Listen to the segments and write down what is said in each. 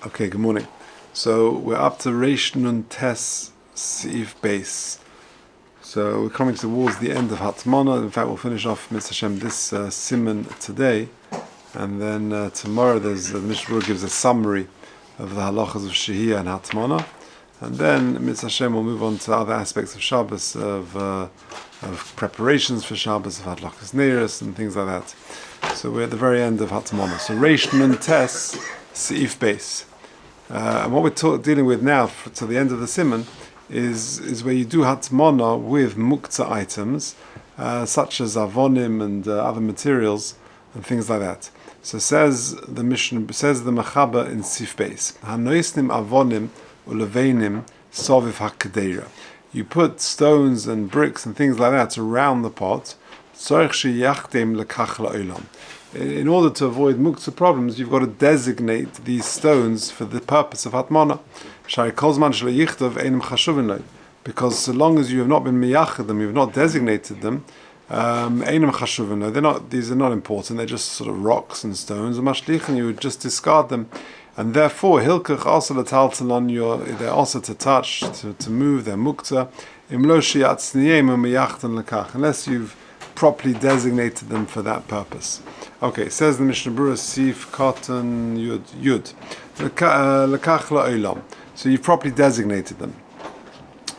Okay, good morning. So we're up to Reish Nun Tes Seif Base. So we're coming towards the end of Hatmana. In fact, we'll finish off Mitzvah Hashem this Siman today, and then tomorrow there's the Mishnah gives a summary of the halachas of Shehiyah and Hatmana, and then Mitzvah Hashem will move on to other aspects of Shabbos, of preparations for Shabbos, of Hadlakas Neiros and things like that. So we're at the very end of Hatmana. So Reish Nun Tes Seif Base. And what we're dealing with now to the end of the Siman is where you do Hatmana with muktzah items, such as avonim and other materials and things like that. So says the Mishnah, says the Machaba in Sif Beis, Hanoisnim avonim uleveinim soviv hakdeira. You put stones and bricks and things like that around the pot. In order to avoid muktzah problems, you've got to designate these stones for the purpose of Hatmana. Because so long as you have not been miyachad them, you have not designated them, these are not important, they're just sort of rocks and stones, and you would just discard them. And therefore, hilkach also they're also to touch, to move, they're muktzah, unless you've properly designated them for that purpose. Okay, says the Mishnah Berurah Sif Cotton Yud. Lekach la'olam. So you've properly designated them.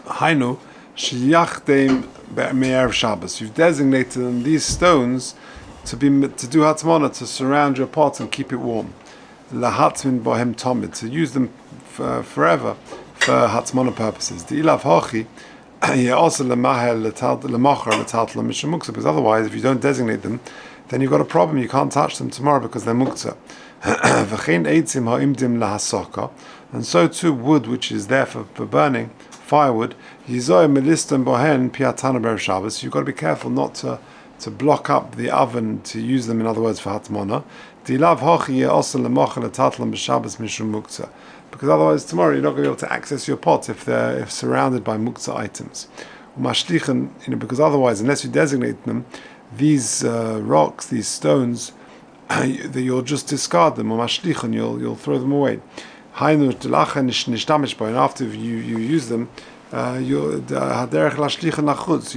Hainu sheyachtem be'erev Shabbos. You've designated them, these stones, to do hatmana, to surround your pot and keep it warm. Lahatmin bohem tomid, to use them forever for hatmana purposes. Di'ilav hochi. Also because otherwise, if you don't designate them, then you've got a problem. You can't touch them tomorrow because they're muktzah. And so too wood, which is there for burning, firewood. You've got to be careful not to block up the oven, to use them, in other words, for hatmana. Because otherwise tomorrow you're not going to be able to access your pot if surrounded by muktzah items. Because otherwise, unless you designate them, these rocks, these stones, you'll just discard them, or you'll throw them away. And after you use them, you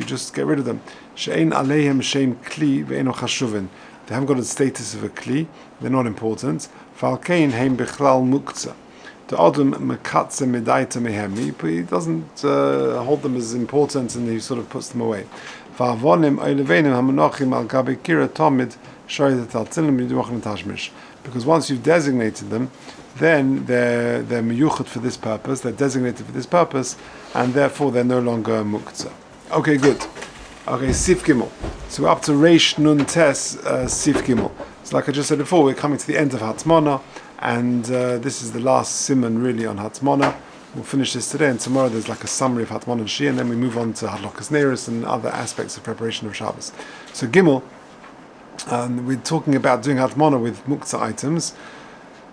just get rid of them. They haven't got the status of a kli, they're not important. He doesn't hold them as important, and he sort of puts them away. Because once you've designated them, then they're miyuchat for this purpose, they're designated for this purpose, and therefore they're no longer muktzah. Okay, good. Okay, Sif Gimel. So we're up to Reish Nun Tes Sif Gimel. So like I just said before, we're coming to the end of Hatmana, and this is the last siman really on Hatmana. We'll finish this today, and tomorrow there's like a summary of Hatmana and Shia, and then we move on to Hadlakas Neiros and other aspects of preparation of Shabbos. So Gimel, we're talking about doing Hatmana with muktzah items.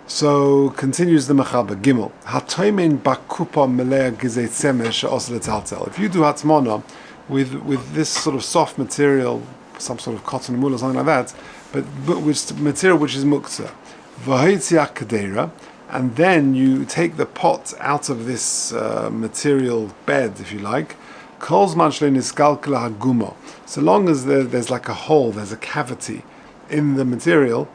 So continues the Mechaba, Gimel. Hatoimin bakupa melea gizei tzemesh osel etaltel. If you do Hatmana with this sort of soft material, some sort of cotton and wool or something like that, but which material which is muktzah, and then you take the pot out of this material bed, if you like. So long as there's like a hole, there's a cavity in the material.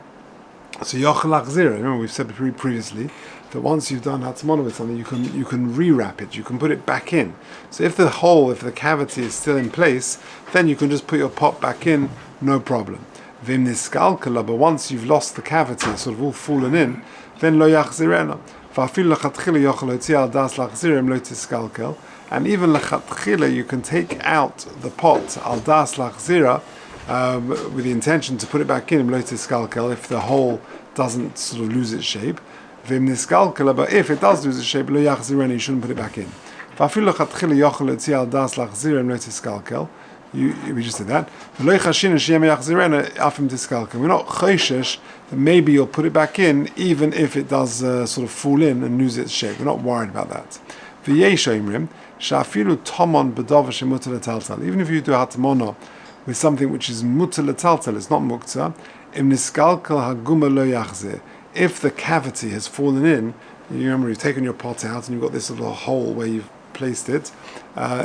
So remember we've said previously that once you've done hatmana with something, you can rewrap it, you can put it back in. So if the cavity is still in place, then you can just put your pot back in, no problem. But once you've lost the cavity, it's sort of all fallen in, then lo yachzirena. And even lechatchila, you can take out the pot al das lachzira with the intention to put it back in lo tiskalkel if the hole doesn't sort of lose its shape. But if it does lose its shape, lo yachzirena, you shouldn't put it back in. We just did that. We're not choishesh that maybe you'll put it back in even if it does sort of fall in and lose its shape. We're not worried about that. Even if you do hatmana with something which is mutal letaltal, it's not muktzah. If the cavity has fallen in, You remember you've taken your pot out and you've got this little hole where you've placed it.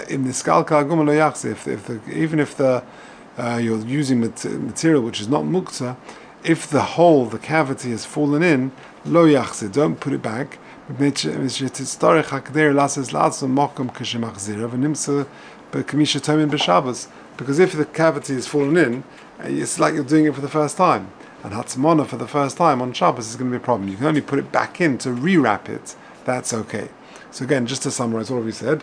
In the skalka aguma lo yachzir, even if you're using material which is not muktzah, if the hole, the cavity has fallen in, lo yachzir, don't put it back. Because if the cavity has fallen in, it's like you're doing it for the first time. And Hatmana for the first time on Shabbos is going to be a problem. You can only put it back in to rewrap it. That's okay. So again, just to summarize what we said,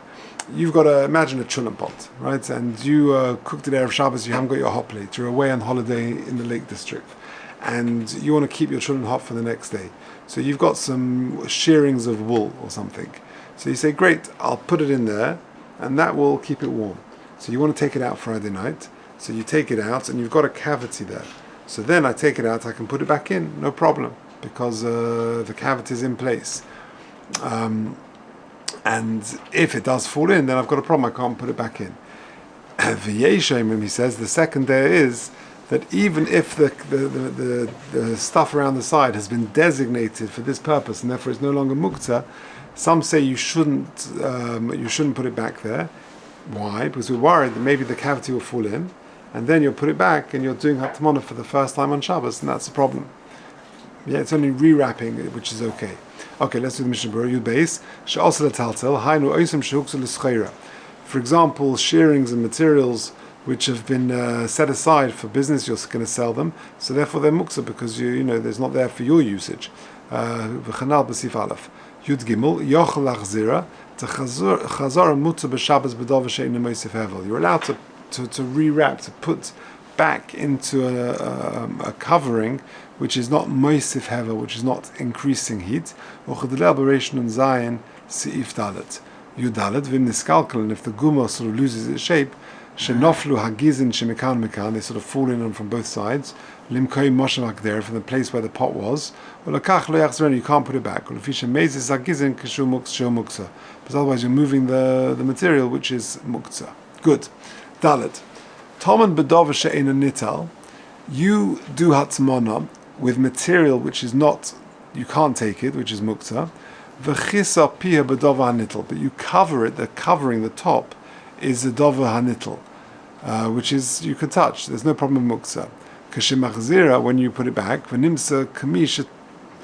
you've got to imagine a chulin pot, right? And you cooked it Erev Shabbos, you haven't got your hot plate. You're away on holiday in the Lake District. And you want to keep your chulin hot for the next day. So you've got some shearings of wool or something. So you say, great, I'll put it in there, and that will keep it warm. So you want to take it out Friday night. So you take it out, and you've got a cavity there. So then I take it out, I can put it back in, no problem, because the cavity is in place. And if it does fall in, then I've got a problem, I can't put it back in. V'yeshem, he says, the second there is that even if the stuff around the side has been designated for this purpose and therefore it's no longer muktzah, some say you shouldn't put it back there. Why? Because we're worried that maybe the cavity will fall in, and then you'll put it back and you're doing Hatmana for the first time on Shabbos, and that's the problem. Yeah, it's only rewrapping, which is okay. Okay, let's do the Mishnah Berurah. Yud Beis she'aseh l'taltel hainu oisem shehuktzah l'scheira. For example, shearings and materials which have been set aside for business, you're going to sell them, so therefore they're muktzah because you know there's not there for your usage. V'chanal b'sif aleph. Yud Gimel yochel lachzira t'chazar mutza b'Shabbos b'davar she'eino moisef hevel. You're allowed to rewrap, to put back into a covering which is not moisef hevel, which is not increasing heat. Uchadilel b'reish nun zayin seif dalet. Yud dalet v'im niskalkel, and if the guma sort of loses its shape, shenoflu hagizin shemikan mekan, they sort of fall in on from both sides. Limkoi moshavak there, from the place where the pot was. Ulakach lo yachzeren, you can't put it back. Ulafisha mezis hagizin kishu muktzah, because otherwise you're moving the material which is muktzah. Good. Dalet. Toman b'dov she'ein nital. You do hatmana with material which is not, you can't take it, which is muktzah. V'chisa pia b'dov hanital, but you cover it. The covering, the top, is the dover hanitl, which is you can touch. There's no problem with muktzah. Kashimachzira, when you put it back, v'nimsa kamish.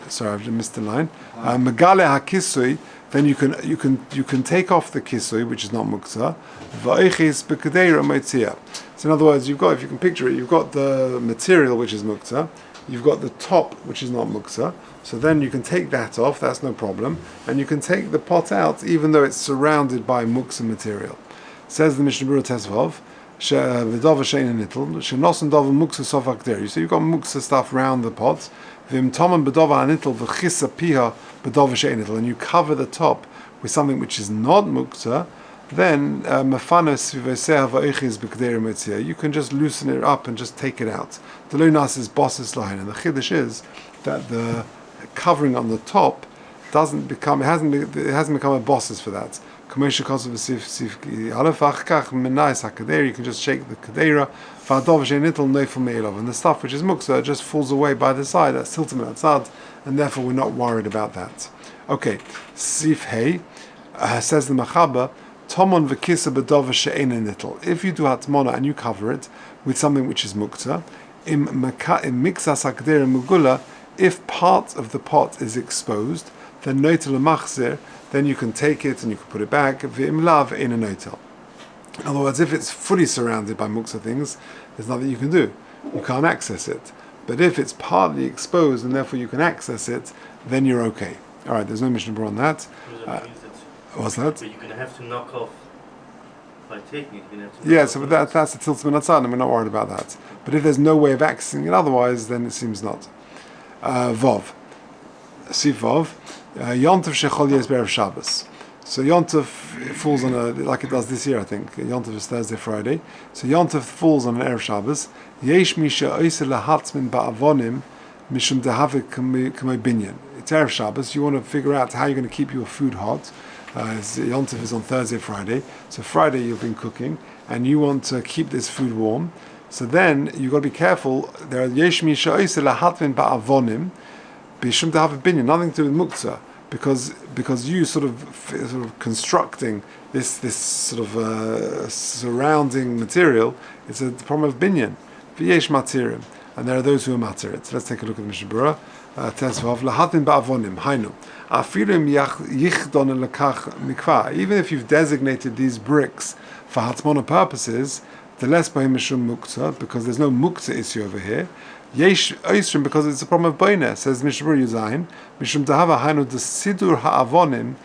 Sorry, I've missed the line. Megale hakisui. Then you can take off the kisui, which is not muktzah. Va'echis b'kadeira meitzia. So in other words, if you can picture it, you've got the material which is muktzah. You've got the top which is not muktzah. So then you can take that off. That's no problem, and you can take the pot out even though it's surrounded by muktzah material. Says the Mishnah Berurah Tesvav, v'dava she'ein nitl, she'nosen dava muksa sofak der. So you've got muksa stuff round the pot. V'im toman b'dava hanitl v'chisa piha b'dava she'ein nitl, and you cover the top with something which is not muksa. Then mafanos v'veseh v'eichiz b'kdeir metzia. You can just loosen it up and just take it out. The lunas is bosses line, and the chiddush is that the covering on the top hasn't become a bosses for that. You can just shake the kadera, and the stuff which is muksa just falls away by the side. That's tiltum atzad, and therefore we're not worried about that. Okay, Sif Hey says the Machaba, Tomon v'kisa b'dova she'ein nitl. If you do hatmana and you cover it with something which is muksa, im mixas hakadera mugula, if part of the pot is exposed, then noitel machzir, then you can take it and you can put it back. V'im lav in a noitel. In other words, if it's fully surrounded by muksa things, there's nothing you can do. You can't access it. But if it's partly exposed and therefore you can access it, then you're okay. All right, there's no Mishnah Berurah on that. What's that? But you're going to have to knock off by taking it. So that's the tiltum atzad, and we're not worried about that. But if there's no way of accessing it otherwise, then it seems not. Vov. Sif Vov. Yontav shechol yes be'erev Shabbos. So Yontav falls on like it does this year, I think. Yontav is Thursday, Friday. So Yontav falls on an erev Shabbos. Yesh misha oiseh lahatzmin ba'avonim mishum dehavik k'may binyan. It's erev Shabbos. You want to figure out how you're going to keep your food hot. Yontav is on Thursday, Friday. So Friday you've been cooking, and you want to keep this food warm. So then you've got to be careful. There are yesh misha oiseh lahatzmin ba'avonim. Bishum to have a binyan, nothing to do with muktzah. because you sort of constructing this sort of surrounding material. It's a problem of binyan. V'yesh matirim, and there are those who are matir it. So let's take a look at the Mishnah Berurah. Tensvav lahatin ba'avonim hainu afilim yichdon lekach mikva. Even if you've designated these bricks for Hatmana purposes, the less b'hem mishum muktzah, because there's no muktzah issue over here. Yesh oisrim, because it's a problem of boina. Says Mishnah Berurah Yuzayin mishum tahava hainu the sidur ha'avonim,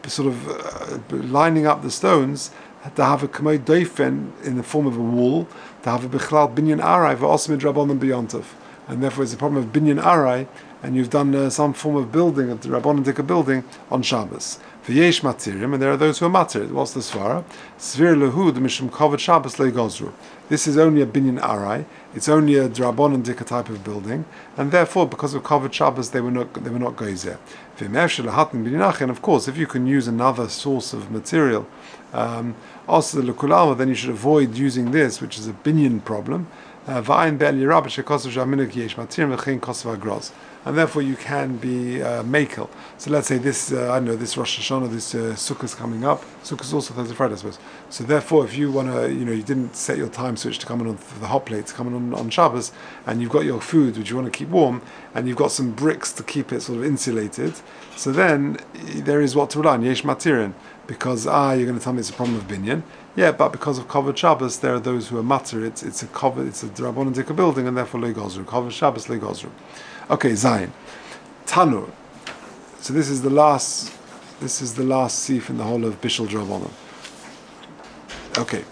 sort of lining up the stones, to have a kamei doifen in the form of a wall, to have a bichlal binyan arai v'osim midrabanan b'yontav, and therefore it's a problem of binyan arai, and you've done some form of building, a rabbanan dika building on Shabbos. V'yesh matirim, and there are those who are matir. What's the svara? Svir lehud mishum kavod Shabbos leigozru. This is only a binyan arai. It's only a rabbanan dika type of building, and therefore, because of kavod Shabbos, they were not gozer. And of course, if you can use another source of material, also the lukulama, then you should avoid using this, which is a binyan problem. And therefore you can be makel. So let's say this, this Rosh Hashanah, this Sukkah is coming up. Sukkah is also Thursday, Friday, I suppose. So therefore, if you want to, you didn't set your time switch to come on for the hot plates, coming on Shabbos, and you've got your food which you want to keep warm, and you've got some bricks to keep it sort of insulated. So then there is what to rely on, yesh matirin, because you're going to tell me it's a problem of binyan. Yeah, but because of kavod Shabbos, there are those who are matir. It's a rabbanan dika building, and therefore lo gozru. Kavod Shabbos lo gozru. Okay, Zayin. Tanur. So this is the last sif in the whole of Bishul Drabonim. Okay.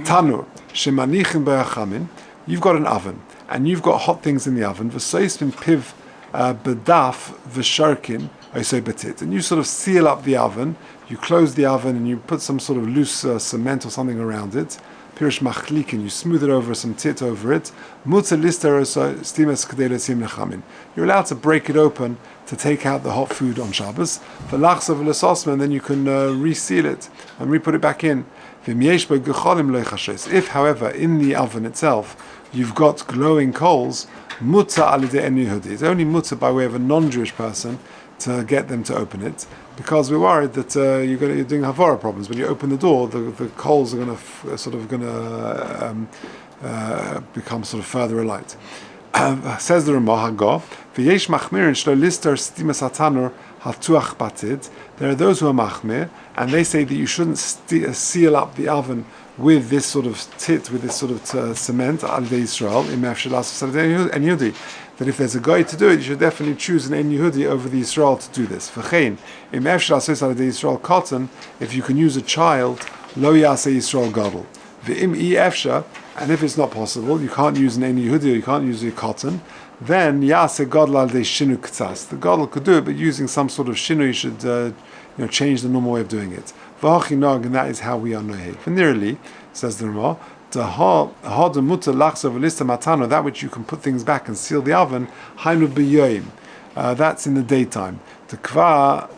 Tanur. Shemanichin be'achamin. You've got an oven, and you've got hot things in the oven. V'sois bin piv bedaf v'sharkin oisei betit. And you sort of seal up the oven, you close the oven, and you put some sort of loose cement or something around it. Pirish machlikin, you smooth it over, some tit over it. You're allowed to break it open to take out the hot food on Shabbos. And then you can reseal it and re-put it back in. If, however, in the oven itself you've got glowing coals, it's only mutter by way of a non-Jewish person to get them to open it, because we're worried that you're doing havara problems. When you open the door, the coals are going to become sort of further alight. Says the Ramah Hagah, v'yesh machmirin shlo lister stimas hatanur hatuach batid. There are those who are machmir, and they say that you shouldn't seal up the oven with this sort of tit, with this sort of cement, al de Yisrael, and Yehudi. That if there's a guy to do it, you should definitely choose an En Yehudi over the Yisrael to do this. V'chein, im efshel asos al de Yisrael cotton, if you can use a child, lo yaseh Yisrael gadol. V'im I efsha, and if it's not possible, you can't use an En Yehudi, or you can't use a cotton, then yaseh gadol al de shinu k'tzas. The gadol could do it, but using some sort of shinu, you should change the normal way of doing it. V'hachinog, and that is how we are noheg. V'nirali, says the Ramah, that which you can put things back and seal the oven, that's in the daytime. Because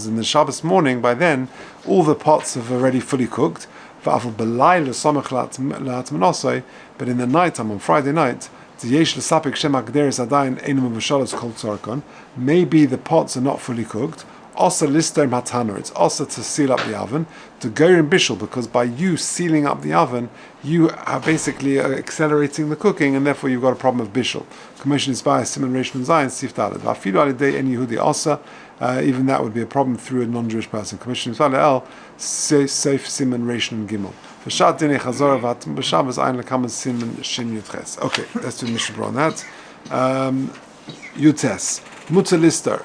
in the Shabbos morning, by then, all the pots have already fully cooked. But in the nighttime, on Friday night, maybe the pots are not fully cooked. Also lister matanur, it's also to seal up the oven, to go in bishul, because by you sealing up the oven, you are basically accelerating the cooking, and therefore you've got a problem of bishul. Commission is by Simon Reish and Zayin Sif Daled. Vafilu alidei en Yehudi also, even that would be a problem through a non-Jewish person. Commission is by El Seif Simon Reish and Gimel. V'shat dinei chazor vat b'Shabbos ein lekam Simon Shin Yudches. Okay, let's do the Mishnah Berurah on that. Yutes Mutzer lister.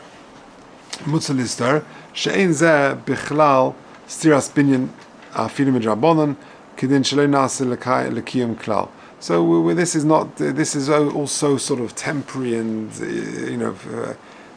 Mutzalistar, she'ein zeh bichlal stiras binyan afilim midrabanan kidin shelei nase lekiyum klal. So this is also sort of temporary, and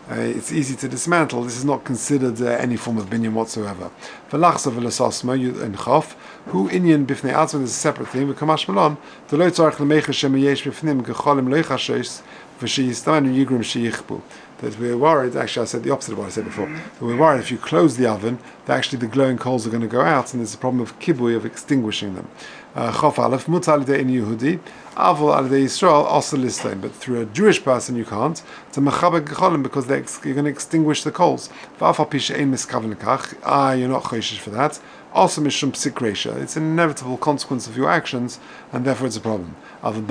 it's easy to dismantle. This is not considered any form of binyan whatsoever. V'lachsa v'lasasma and chaf hu inyan bifnei atzman is a separate thing. V'kamash malon the lo tzarich lemecha shemeyesh bifnim gecholim loichashes v'sheyistamenu yigrim sheyichbu. that we're worried, actually I said the opposite of what I said before, that we're worried if you close the oven, that actually the glowing coals are going to go out, and there's a problem of kibui, of extinguishing them. Chof Aleph, mutar al yedei in Yehudi, avol al yedei Yisrael, also listein, but through a Jewish person you can't, to mechaber gecholim, because you're going to extinguish the coals. V'afal pi she'ein miskaven lekach, you're not choishish for that. Also mishum psik reisha, it's an inevitable consequence of your actions, and therefore it's a problem. But to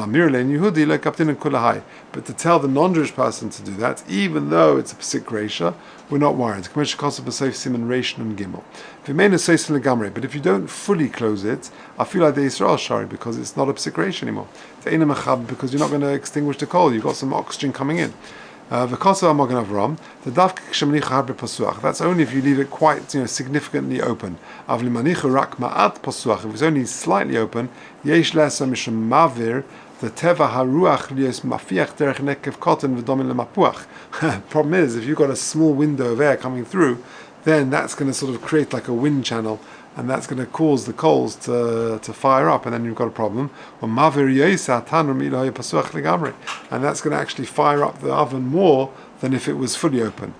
tell the non-Jewish person to do that, even though it's a psik reisha, we're not worried. But if you don't fully close it, I feel like the Israel shari, because it's not a psik reisha anymore. Because you're not going to extinguish the coal, you've got some oxygen coming in. That's only if you leave it quite significantly open. If it's only slightly open, the problem is, if you've got a small window of air coming through, then that's going to sort of create like a wind channel, and that's going to cause the coals to fire up, and then you've got a problem. And that's going to actually fire up the oven more than if it was fully open.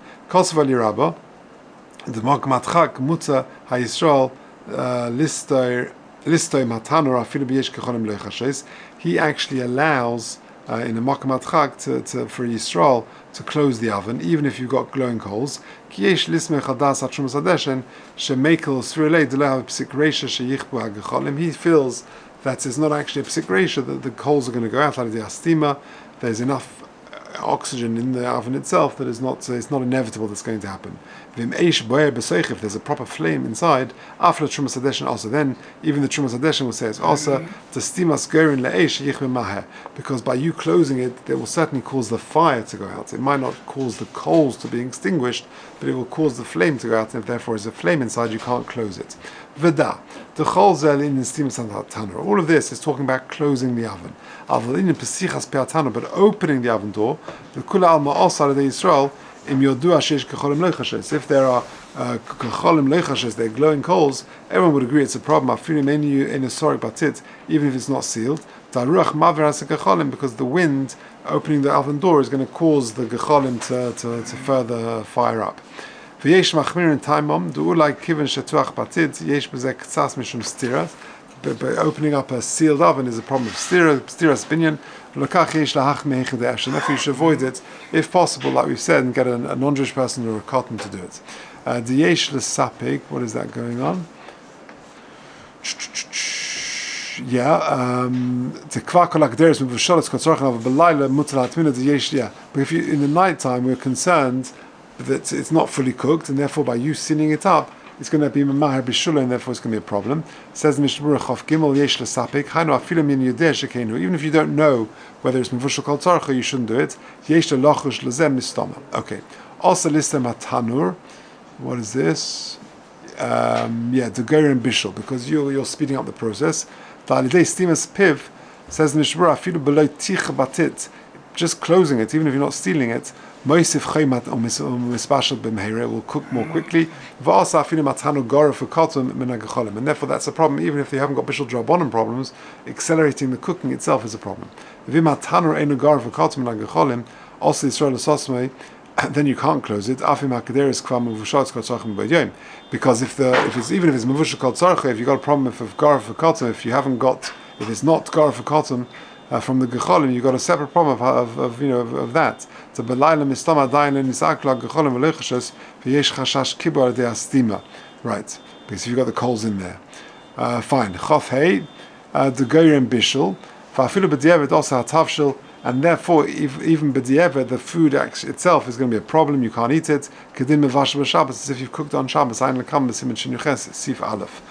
He actually allows in a Makamat Chag for Yisrael to close the oven, even if you've got glowing coals. He feels that it's not actually a psik reisha, that the coals are going to go out like the astima. There's enough oxygen in the oven itself that it's not inevitable that's going to happen. If there's a proper flame inside, after the Trumas Hadeshin also, then even the Trumas Hadeshin will say it's also the stimas gorin le'esh yichve maher, because by you closing it, it will certainly cause the fire to go out. It might not cause the coals to be extinguished, but it will cause the flame to go out, and if therefore there's a flame inside, you can't close it. V'da, the cholzel in stimas tanur. All of this is talking about closing the oven. But opening the oven door, the kula alma also the Yisrael. If there are kecholim leichashes, they're glowing coals, everyone would agree it's a problem. Even if it's not sealed, because the wind opening the oven door is going to cause the kecholim to further fire up. But opening up a sealed oven is a problem of stiras binyan. Therefore you should avoid it, if possible, like we've said, and get a non-Jewish person or a cotton to do it. What is that going on? But if you, in the night time, we're concerned that it's not fully cooked, and therefore by you sealing it up, it's going to be mamahar b'shula, and therefore it's going to be a problem. Says Mishnah Chof Gimel yesh l'sapik hainu afilu min yudeh shekenu. Even if you don't know whether it's mevushal kol tzarcha, you shouldn't do it. Yesh l'lochush l'zem mistama. Okay. Also listem hatanur. What is this? The ger and bishul, because you're speeding up the process. V'alidei stimas piv, says Mishnah afilu below tich batit. Just closing it, even if you're not stealing it, Moisif Chaymat or Mispashal B'Mehere will cook more quickly. And therefore that's a problem, even if they haven't got Bishul Drabonim problems, accelerating the cooking itself is a problem. Also Israel Sosme, then you can't close it. Because if it's Mavushal Kol Tzarcha, if you've got a problem if it's not Garaf Cotton, from the gecholim, you've got a separate problem of that. So belayla mistama dayin lenisakla gecholim v'lechashes v'yesh chashash kibar de astima. Right, because you've got the coals in there. Fine. Chof hey, the goyim bishul v'afilu b'diavad also hatavshil, and therefore even b'diavad the food itself is going to be a problem. You can't eat it. Kedim mevash b'Shabbos, as if you've cooked on Shabbos. Ayin lekam b'simin shenuches sif aleph.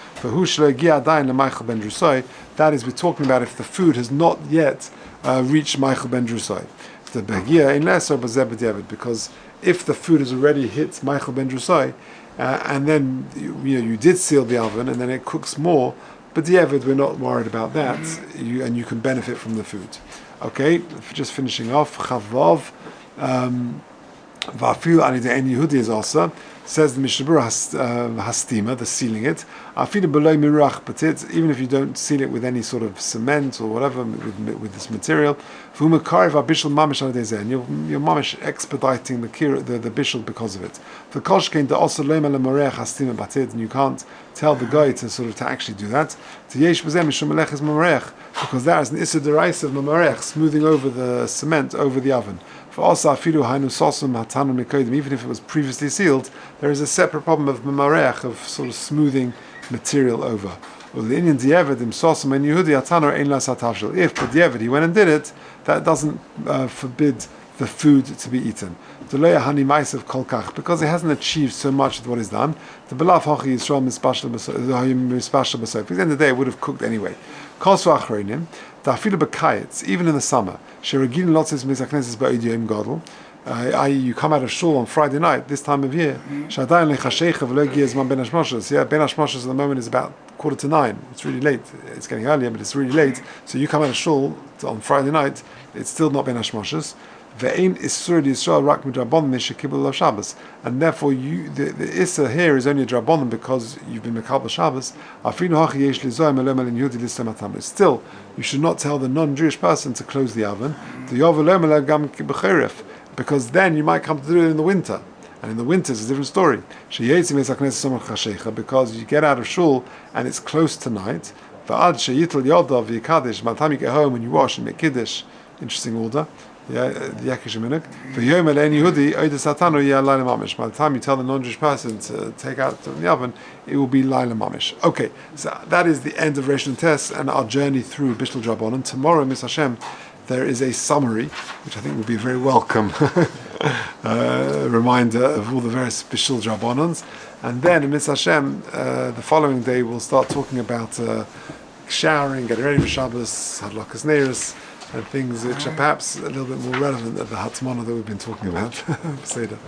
That is, we're talking about if the food has not yet reached Michael ben Drusai. The begia in lesser because if the food has already hit Michael ben Drusai, and then you did seal the oven and then it cooks more, but the Evid, we're not worried about that, and you can benefit from the food. Okay, just finishing off. Chavav va'afil ani de'en Yehudi is also. Says the Mishnah Berurah, hastima, the sealing it. Afidu below mirach batit, even if you don't seal it with any sort of cement or whatever with this material. V'umakarev abishul mamish al dezen. You're mamish expediting the bishul because of the kolshkein da also loyma lemoreach hastima batit, and you can't tell the guy to actually do that. To yesh b'zeh mishum melech is mamarech, because that is an issa deraisa of mamarech, smoothing over the cement over the oven. Even if it was previously sealed, there is a separate problem of mamarech, of sort of smoothing material over. If b'diavad he went and did it, that doesn't forbid the food to be eaten. Because it hasn't achieved so much of what is done. At the end of the day, it would have cooked anyway. Even in the summer, i.e. you come out of shul on Friday night, this time of year, Ben Hashmoshes at the moment is about 8:45. It's really late. It's getting earlier, but it's really late. So you come out of shul on Friday night, it's still not Ben Hashmoshes. And therefore, the Issa here is only a Drabonim because you've been Mekabel Shabbos. Still, you should not tell the non-Jewish person to close the oven, because then you might come to do it in the winter. And in the winter, it's a different story. Because you get out of shul and it's close to night. By the time you get home and you wash and make kiddush, interesting order. By the time you tell the non-Jewish person to take out from the oven, it will be Laila Mamish. Okay, so that is the end of Reish and Tes and our journey through Bishul Drabonon. Tomorrow, Miss Hashem, there is a summary, which I think will be very welcome reminder of all the various Bishul Drabonons. And then, Miss Hashem, the following day, we'll start talking about showering, getting ready for Shabbos, Hadlakas Neiros, and things which are perhaps a little bit more relevant than the Hatmana that we've been talking about. Seder.